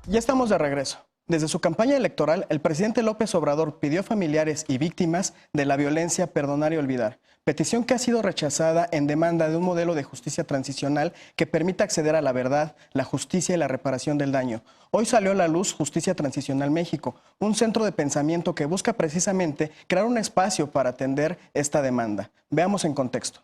Ya estamos de regreso. Desde su campaña electoral, el presidente López Obrador pidió a familiares y víctimas de la violencia perdonar y olvidar, petición que ha sido rechazada en demanda de un modelo de justicia transicional que permita acceder a la verdad, la justicia y la reparación del daño. Hoy salió a la luz Justicia Transicional México, un centro de pensamiento que busca precisamente crear un espacio para atender esta demanda. Veamos en contexto.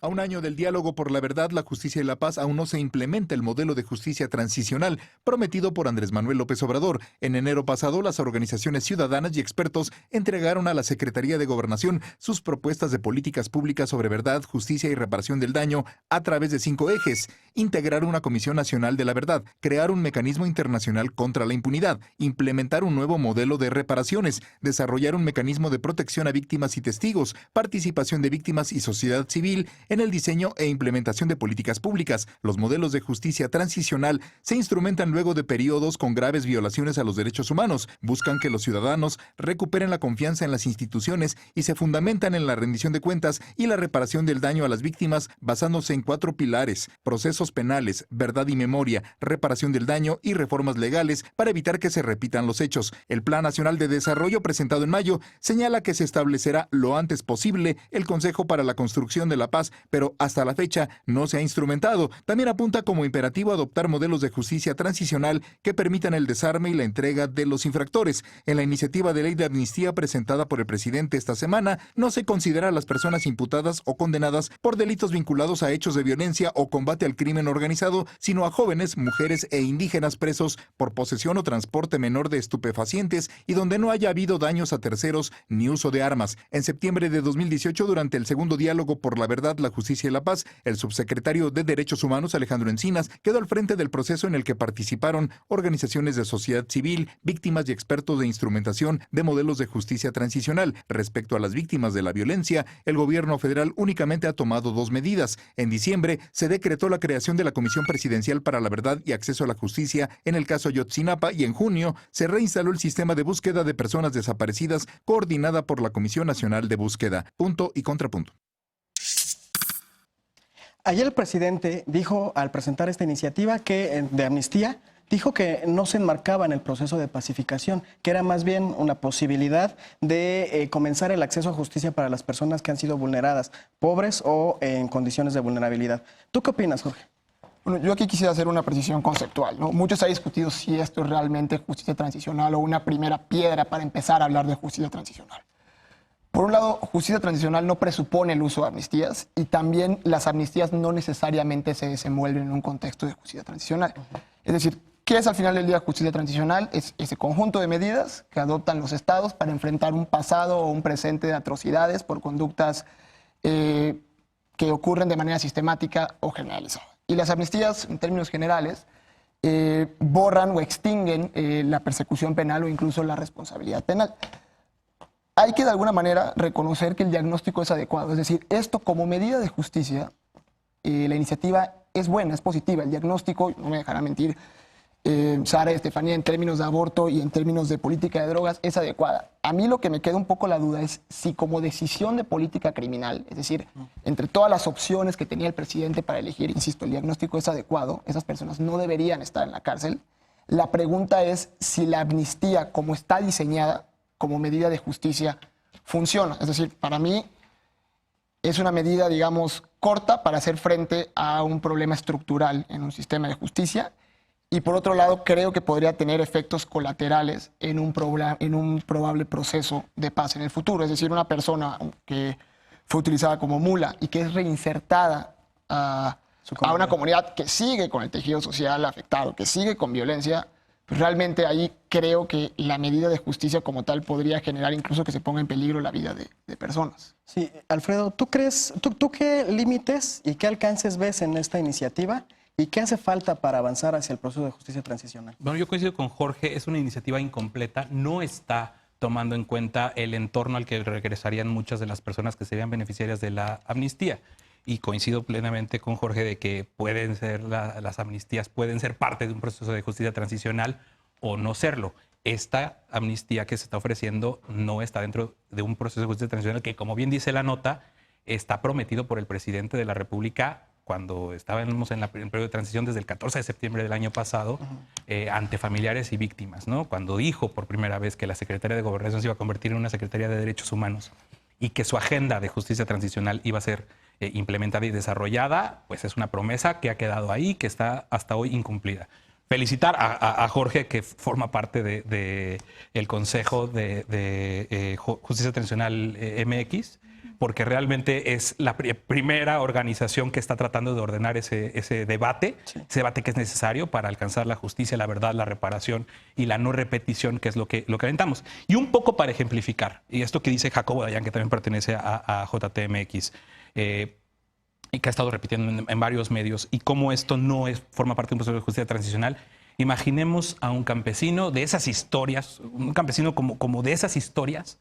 A un año del diálogo por la verdad, la justicia y la paz, aún no se implementa el modelo de justicia transicional prometido por Andrés Manuel López Obrador. En enero pasado, las organizaciones ciudadanas y expertos entregaron a la Secretaría de Gobernación sus propuestas de políticas públicas sobre verdad, justicia y reparación del daño a través de 5 ejes: integrar una Comisión Nacional de la Verdad, crear un mecanismo internacional contra la impunidad, implementar un nuevo modelo de reparaciones, desarrollar un mecanismo de protección a víctimas y testigos, participación de víctimas y sociedad civil en el diseño e implementación de políticas públicas. Los modelos de justicia transicional se instrumentan luego de periodos con graves violaciones a los derechos humanos. Buscan que los ciudadanos recuperen la confianza en las instituciones y se fundamentan en la rendición de cuentas y la reparación del daño a las víctimas basándose en 4 pilares: procesos penales, verdad y memoria, reparación del daño y reformas legales para evitar que se repitan los hechos. El Plan Nacional de Desarrollo, presentado en mayo, señala que se establecerá lo antes posible el Consejo para la Construcción de la Paz, pero hasta la fecha no se ha instrumentado. También apunta como imperativo adoptar modelos de justicia transicional que permitan el desarme y la entrega de los infractores. En la iniciativa de ley de amnistía presentada por el presidente esta semana, no se considera a las personas imputadas o condenadas por delitos vinculados a hechos de violencia o combate al crimen organizado, sino a jóvenes, mujeres e indígenas presos por posesión o transporte menor de estupefacientes y donde no haya habido daños a terceros ni uso de armas. En septiembre de 2018, durante el segundo diálogo por la verdad, la justicia y la paz, el subsecretario de Derechos Humanos, Alejandro Encinas, quedó al frente del proceso en el que participaron organizaciones de sociedad civil, víctimas y expertos de instrumentación de modelos de justicia transicional. Respecto a las víctimas de la violencia, el gobierno federal únicamente ha tomado 2 medidas. En diciembre se decretó la creación de la Comisión Presidencial para la Verdad y Acceso a la Justicia en el caso Ayotzinapa, y en junio se reinstaló el sistema de búsqueda de personas desaparecidas coordinada por la Comisión Nacional de Búsqueda. Punto y contrapunto. Ayer el presidente dijo, al presentar esta iniciativa de amnistía, dijo que no se enmarcaba en el proceso de pacificación, que era más bien una posibilidad de comenzar el acceso a justicia para las personas que han sido vulneradas, pobres o en condiciones de vulnerabilidad. ¿Tú qué opinas, Jorge? Bueno, yo aquí quisiera hacer una precisión conceptual, ¿no? Mucho se ha discutido si esto es realmente justicia transicional o una primera piedra para empezar a hablar de justicia transicional. Por un lado, justicia transicional no presupone el uso de amnistías, y también las amnistías no necesariamente se desenvuelven en un contexto de justicia transicional. Es decir, ¿qué es al final del día justicia transicional? Es ese conjunto de medidas que adoptan los estados para enfrentar un pasado o un presente de atrocidades por conductas que ocurren de manera sistemática o generalizada. Y las amnistías, en términos generales, borran o extinguen la persecución penal o incluso la responsabilidad penal. Hay que de alguna manera reconocer que el diagnóstico es adecuado. Es decir, esto como medida de justicia, la iniciativa es buena, es positiva. El diagnóstico, no me dejará mentir Sara y Estefanía, en términos de aborto y en términos de política de drogas, es adecuada. A mí lo que me queda un poco la duda es si como decisión de política criminal, es decir, entre todas las opciones que tenía el presidente para elegir, insisto, el diagnóstico es adecuado, esas personas no deberían estar en la cárcel. La pregunta es si la amnistía, como está diseñada, como medida de justicia, funciona. Es decir, para mí es una medida, digamos, corta para hacer frente a un problema estructural en un sistema de justicia, y por otro lado creo que podría tener efectos colaterales en un probable proceso de paz en el futuro. Es decir, una persona que fue utilizada como mula y que es reinsertada a una comunidad que sigue con el tejido social afectado, que sigue con violencia, realmente ahí creo que la medida de justicia como tal podría generar incluso que se ponga en peligro la vida de personas. Sí, Alfredo, ¿tú qué límites y qué alcances ves en esta iniciativa y qué hace falta para avanzar hacia el proceso de justicia transicional? Bueno, yo coincido con Jorge, es una iniciativa incompleta, no está tomando en cuenta el entorno al que regresarían muchas de las personas que serían beneficiarias de la amnistía. Y coincido plenamente con Jorge de que pueden ser las amnistías pueden ser parte de un proceso de justicia transicional o no serlo. Esta amnistía que se está ofreciendo no está dentro de un proceso de justicia transicional que, como bien dice la nota, está prometido por el presidente de la República cuando estábamos en el periodo de transición desde el 14 de septiembre del año pasado, ante familiares y víctimas, ¿no? Cuando dijo por primera vez que la Secretaría de Gobernación se iba a convertir en una Secretaría de Derechos Humanos y que su agenda de justicia transicional iba a ser implementada y desarrollada, pues es una promesa que ha quedado ahí, que está hasta hoy incumplida. Felicitar a Jorge, que forma parte del Consejo de Justicia Transicional MX, porque realmente es la primera organización que está tratando de ordenar ese debate, ese debate que es necesario para alcanzar la justicia, la verdad, la reparación y la no repetición, que es lo que alentamos. Y un poco para ejemplificar, y esto que dice Jacobo Dayan, que también pertenece a JTMX, y que ha estado repitiendo en varios medios, y cómo esto no forma parte de un proceso de justicia transicional. Imaginemos a un campesino de esas historias, un campesino como de esas historias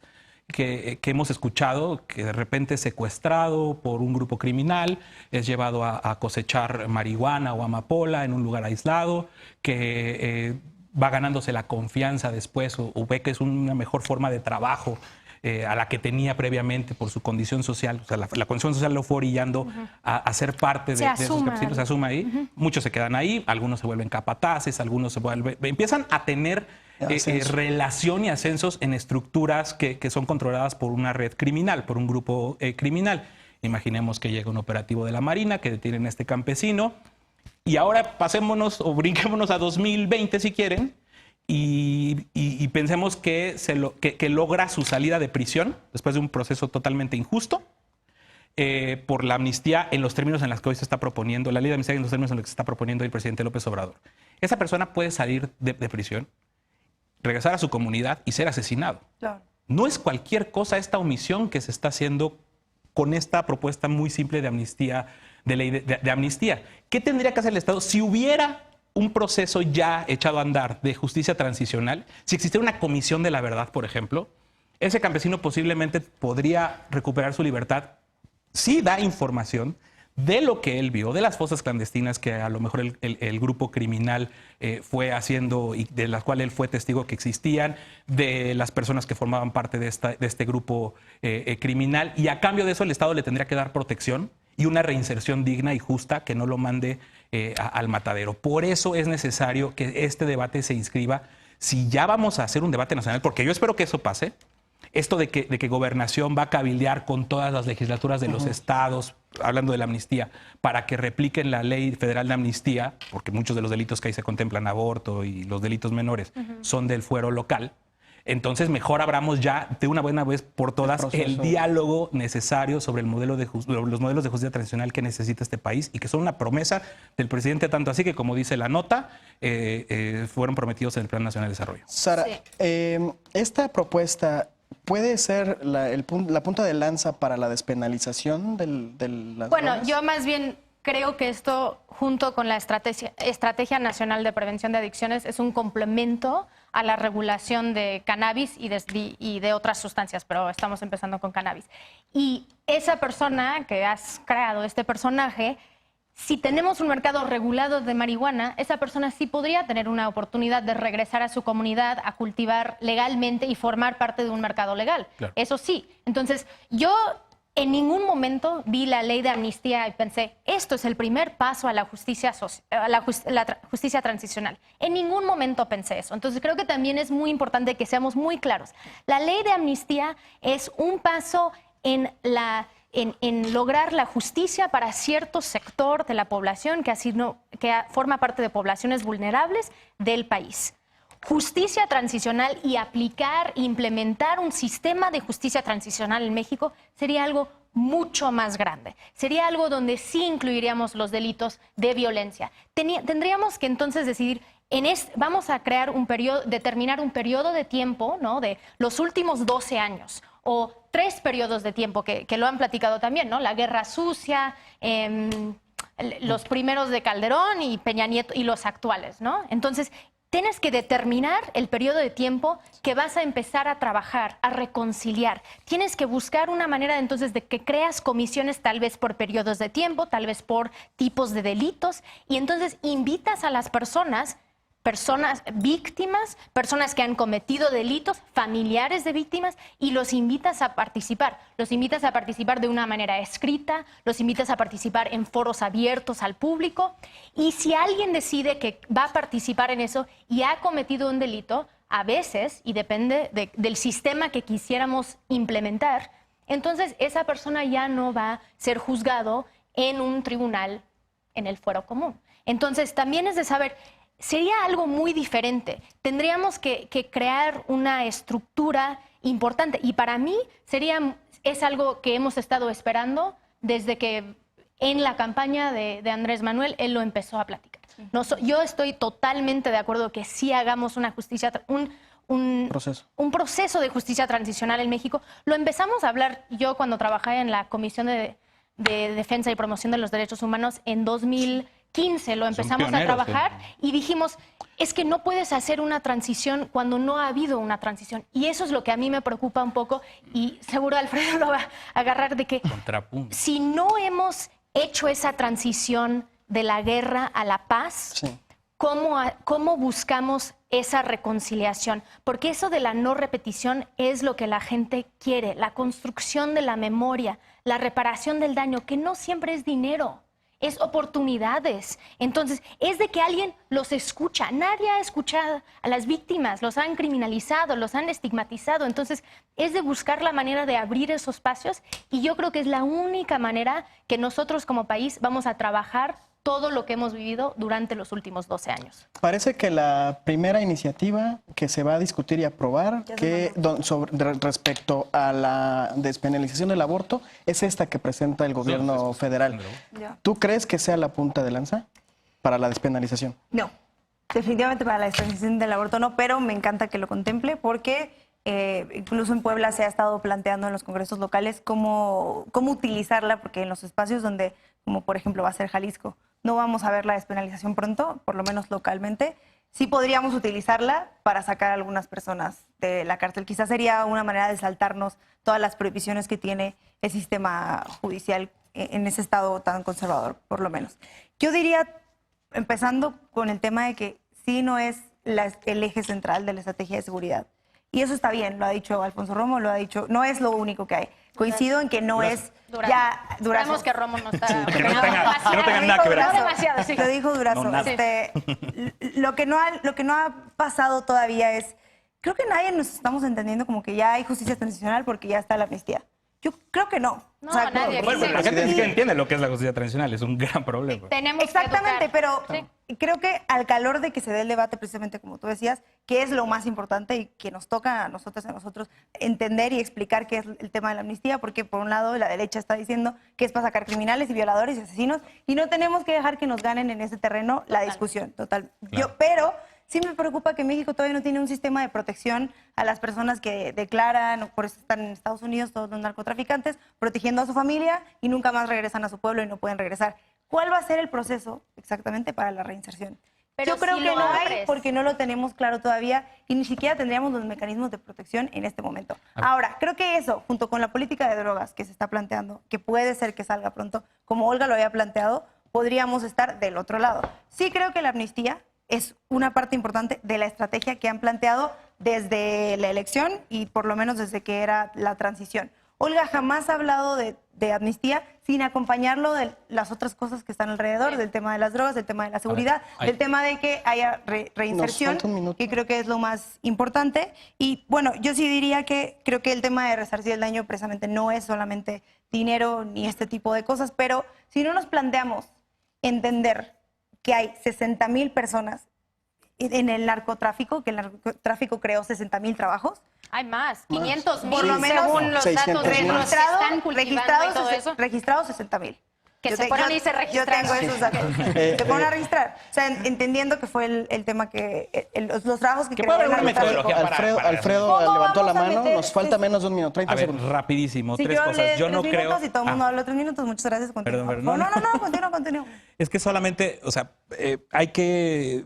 que hemos escuchado, que de repente es secuestrado por un grupo criminal, es llevado a cosechar marihuana o amapola en un lugar aislado, que va ganándose la confianza después o ve que es una mejor forma de trabajo a la que tenía previamente por su condición social. O sea, la condición social lo fue orillando a ser parte de esos campesinos, se asuma ahí. Muchos se quedan ahí, algunos se vuelven capataces, algunos empiezan a tener relación y ascensos en estructuras que son controladas por una red criminal, por un grupo criminal. Imaginemos que llega un operativo de la Marina que detienen a este campesino y ahora pasémonos o brinquémonos a 2020 si quieren y pensemos que logra su salida de prisión después de un proceso totalmente injusto por la amnistía en los términos en los que hoy se está proponiendo, la ley de amnistía en los términos en los que se está proponiendo el presidente López Obrador. Esa persona puede salir de prisión, regresar a su comunidad y ser asesinado. Claro. No es cualquier cosa esta omisión que se está haciendo con esta propuesta muy simple de amnistía, de ley de amnistía. ¿Qué tendría que hacer el Estado si hubiera un proceso ya echado a andar de justicia transicional? Si existiera una comisión de la verdad, por ejemplo, ese campesino posiblemente podría recuperar su libertad si da información de lo que él vio, de las fosas clandestinas que a lo mejor el grupo criminal fue haciendo y de las cuales él fue testigo que existían, de las personas que formaban parte de este grupo criminal, y a cambio de eso el Estado le tendría que dar protección y una reinserción digna y justa que no lo mande al matadero. Por eso es necesario que este debate se inscriba. Si ya vamos a hacer un debate nacional, porque yo espero que eso pase, esto de que Gobernación va a cabildear con todas las legislaturas de los estados, hablando de la amnistía, para que repliquen la ley federal de amnistía, porque muchos de los delitos que ahí se contemplan, aborto y los delitos menores, son del fuero local. Entonces, mejor abramos ya de una buena vez por todas el diálogo necesario sobre los modelos de justicia transicional que necesita este país y que son una promesa del presidente, tanto así que, como dice la nota, fueron prometidos en el Plan Nacional de Desarrollo. Sara, esta propuesta ¿puede ser la punta de lanza para la despenalización de las drogas? Yo más bien creo que esto, junto con la Estrategia Nacional de Prevención de Adicciones, es un complemento a la regulación de cannabis y de otras sustancias, pero estamos empezando con cannabis. Y esa persona que has creado, este personaje, si tenemos un mercado regulado de marihuana, esa persona sí podría tener una oportunidad de regresar a su comunidad, a cultivar legalmente y formar parte de un mercado legal. Claro. Eso sí. Entonces, yo en ningún momento vi la ley de amnistía y pensé, esto es el primer paso a la justicia transicional. En ningún momento pensé eso. Entonces, creo que también es muy importante que seamos muy claros. La ley de amnistía es un paso en lograr la justicia para cierto sector de la población que forma parte de poblaciones vulnerables del país. Justicia transicional y aplicar, implementar un sistema de justicia transicional en México sería algo mucho más grande. Sería algo donde sí incluiríamos los delitos de violencia. Tendríamos que entonces decidir, vamos a crear determinar un periodo de tiempo, ¿no?, de los últimos 12 años o 3 periodos de tiempo que lo han platicado también, ¿no? La Guerra Sucia, los primeros de Calderón y Peña Nieto y los actuales, ¿no? Entonces, tienes que determinar el periodo de tiempo que vas a empezar a trabajar, a reconciliar. Tienes que buscar una manera entonces de que creas comisiones tal vez por periodos de tiempo, tal vez por tipos de delitos, y entonces invitas a las personas personas víctimas, personas que han cometido delitos, familiares de víctimas, y los invitas a participar. Los invitas a participar de una manera escrita, los invitas a participar en foros abiertos al público, y si alguien decide que va a participar en eso y ha cometido un delito, a veces, y depende del sistema que quisiéramos implementar, entonces esa persona ya no va a ser juzgado en un tribunal en el fuero común. Entonces también es de saber, sería algo muy diferente. Tendríamos que crear una estructura importante, y para mí es algo que hemos estado esperando desde que en la campaña de Andrés Manuel él lo empezó a platicar. Yo estoy totalmente de acuerdo que sí hagamos una justicia, un proceso de justicia transicional en México. Lo empezamos a hablar yo cuando trabajé en la Comisión de Defensa y Promoción de los Derechos Humanos en 2015. Lo empezamos a trabajar y dijimos, es que no puedes hacer una transición cuando no ha habido una transición. Y eso es lo que a mí me preocupa un poco, y seguro Alfredo lo va a agarrar, de que si no hemos hecho esa transición de la guerra a la paz, sí, ¿cómo buscamos esa reconciliación? Porque eso de la no repetición es lo que la gente quiere, la construcción de la memoria, la reparación del daño, que no siempre es dinero, es oportunidades. Entonces, es de que alguien los escucha. Nadie ha escuchado a las víctimas, los han criminalizado, los han estigmatizado. Entonces, es de buscar la manera de abrir esos espacios, y yo creo que es la única manera que nosotros como país vamos a trabajar todo lo que hemos vivido durante los últimos 12 años. Parece que la primera iniciativa que se va a discutir y aprobar respecto a la despenalización del aborto es esta que presenta el gobierno federal. ¿Tú crees que sea la punta de lanza para la despenalización? No, definitivamente para la despenalización del aborto no, pero me encanta que lo contemple, porque incluso en Puebla se ha estado planteando en los congresos locales cómo utilizarla, porque en los espacios donde, como por ejemplo va a ser Jalisco, no vamos a ver la despenalización pronto, por lo menos localmente, sí podríamos utilizarla para sacar a algunas personas de la cárcel. Quizás sería una manera de saltarnos todas las prohibiciones que tiene el sistema judicial en ese estado tan conservador, por lo menos. Yo diría, empezando con el tema de que sí no es el eje central de la estrategia de seguridad. Y eso está bien, lo ha dicho Alfonso Romo, lo ha dicho, no es lo único que hay. Coincido en que no es ya Durazo. Sabemos que Romo no está... Que no tenga nada que ver. No demasiado, sí. Lo dijo Durazo. No, Lo que no ha pasado todavía es, creo que nadie nos estamos entendiendo como que ya hay justicia transicional porque ya está la amnistía. Yo creo que no. No, nadie. Bueno, pero la gente ni siquiera entiende lo que es la justicia transicional, es un gran problema. Tenemos Exactamente, que pero sí, creo que al calor de que se dé el debate, precisamente como tú decías, que es lo más importante y que nos toca a nosotros entender y explicar qué es el tema de la amnistía, porque por un lado la derecha está diciendo que es para sacar criminales y violadores y asesinos, y no tenemos que dejar que nos ganen en ese terreno la discusión. Total. Claro. Pero sí me preocupa que México todavía no tiene un sistema de protección a las personas que declaran, por eso están en Estados Unidos todos los narcotraficantes, protegiendo a su familia y nunca más regresan a su pueblo y no pueden regresar. ¿Cuál va a ser el proceso exactamente para la reinserción? Pero yo creo si que lo no hay, abres. porque no lo tenemos claro todavía y ni siquiera tendríamos los mecanismos de protección en este momento. Ahora, creo que eso, junto con la política de drogas que se está planteando, que puede ser que salga pronto, como Olga lo había planteado, podríamos estar del otro lado. Sí creo que la amnistía es una parte importante de la estrategia que han planteado desde la elección y por lo menos desde que era la transición. Olga jamás ha hablado de amnistía sin acompañarlo de las otras cosas que están alrededor, del tema de las drogas, del tema de la seguridad, del tema de que haya reinserción, que creo que es lo más importante. Y bueno, yo sí diría que creo que el tema de resarcir el daño precisamente no es solamente dinero ni este tipo de cosas, pero si no nos planteamos entender que hay 60,000 personas en el narcotráfico, que el narcotráfico creó 60,000 trabajos. hay más, 500,000 Por lo menos según los datos 600,000. de los que están cultivando y todo eso. Registrados 60,000. Que se fueron y se registraron. Yo tengo esos datos. Se fueron a registrar. O sea, entendiendo que fue el tema que... los trabajos que puede haber creó el una narcotráfico. metodología Alfredo ¿Cómo levantó la vamos a mano, meter nos falta menos de un minuto, 30 A ver, segundos. rapidísimo, Si tres yo cosas. hablé Yo no 3 creo... minutos y todo el mundo habló 3 minutos, muchas gracias. Continúa. Perdón, Continúa. Es que solamente, o sea, hay que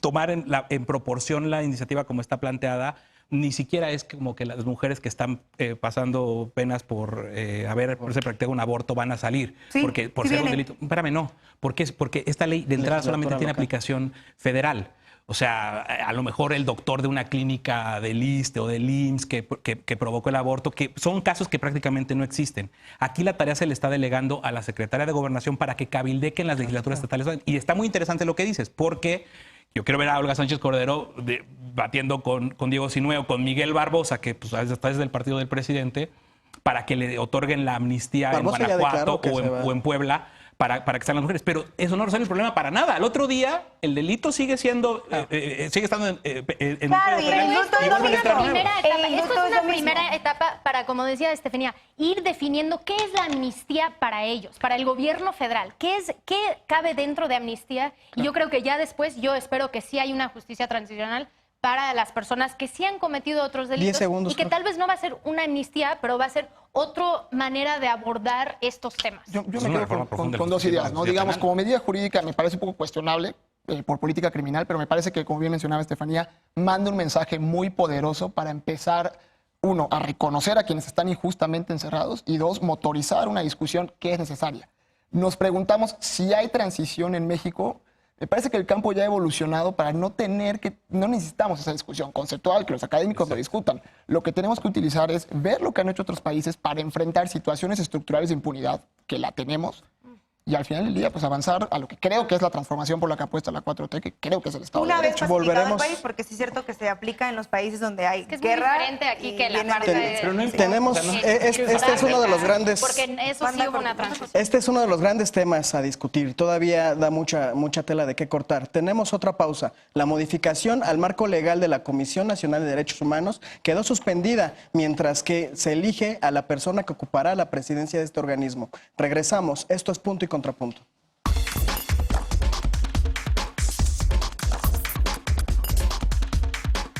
tomar en proporción la iniciativa como está planteada. Ni siquiera es como que las mujeres que están pasando penas por haberse practicado un aborto van a salir Sí, porque por sí ser un viene. delito. Espérame, no. Porque esta ley de entrada solamente tiene aplicación federal. O sea, a lo mejor el doctor de una clínica del ISSSTE o del IMSS que provocó el aborto, que son casos que prácticamente no existen. Aquí la tarea se le está delegando a la secretaria de Gobernación para que cabildeque en las legislaturas estatales. Y está muy interesante lo que dices, porque yo quiero ver a Olga Sánchez Cordero batiendo con Diego Sinue o con Miguel Barbosa, que pues, está desde el partido del presidente, para que le otorguen la amnistía Barbosa en ya Guanajuato declaró o en Puebla. Para que estén las mujeres, pero eso no resuelve el problema para nada. Al otro día, el delito sigue siendo, sigue estando en Claro, y el indulto Esto no es viene una nuevo. primera El etapa. indulto Esto es es una lo mismo. primera etapa para, como decía Estefanía, ir definiendo qué es la amnistía para ellos, para el gobierno federal. ¿Qué cabe dentro de amnistía? Y yo creo que ya después, yo espero que sí hay una justicia transicional para las personas que sí han cometido otros 10 delitos segundos, y que Jorge. tal vez no va a ser una amnistía, pero va a ser otra manera de abordar estos temas. Yo Es me una quedo reforma con profunda de la dos justicia ideas, ¿no? penal. Digamos, como medida jurídica me parece un poco cuestionable por política criminal, pero me parece que, como bien mencionaba Estefanía, manda un mensaje muy poderoso para empezar, uno, a reconocer a quienes están injustamente encerrados y dos, motorizar una discusión que es necesaria. Nos preguntamos si hay transición en México. Me parece que el campo ya ha evolucionado para no necesitamos esa discusión conceptual, que los académicos lo discutan. Lo que tenemos que utilizar es ver lo que han hecho otros países para enfrentar situaciones estructurales de impunidad, que la tenemos, y al final del día, pues avanzar a lo que creo que es la transformación por la que apuesta la 4T, que creo que es el Estado Una de vez Derecho. pacificado el Volveremos- país, porque sí es cierto que se aplica en los países donde hay que es muy guerra. diferente aquí y que la vienen parte de... Pero no importa. Tenemos, O sea, no- este es uno de los grandes... Porque en eso sí hubo una transición. Este es uno de los grandes temas a discutir. Todavía da mucha tela de qué cortar. Tenemos otra pausa. La modificación al marco legal de la Comisión Nacional de Derechos Humanos quedó suspendida mientras que se elige a la persona que ocupará la presidencia de este organismo. Regresamos. Esto es Punto y Contrapunto.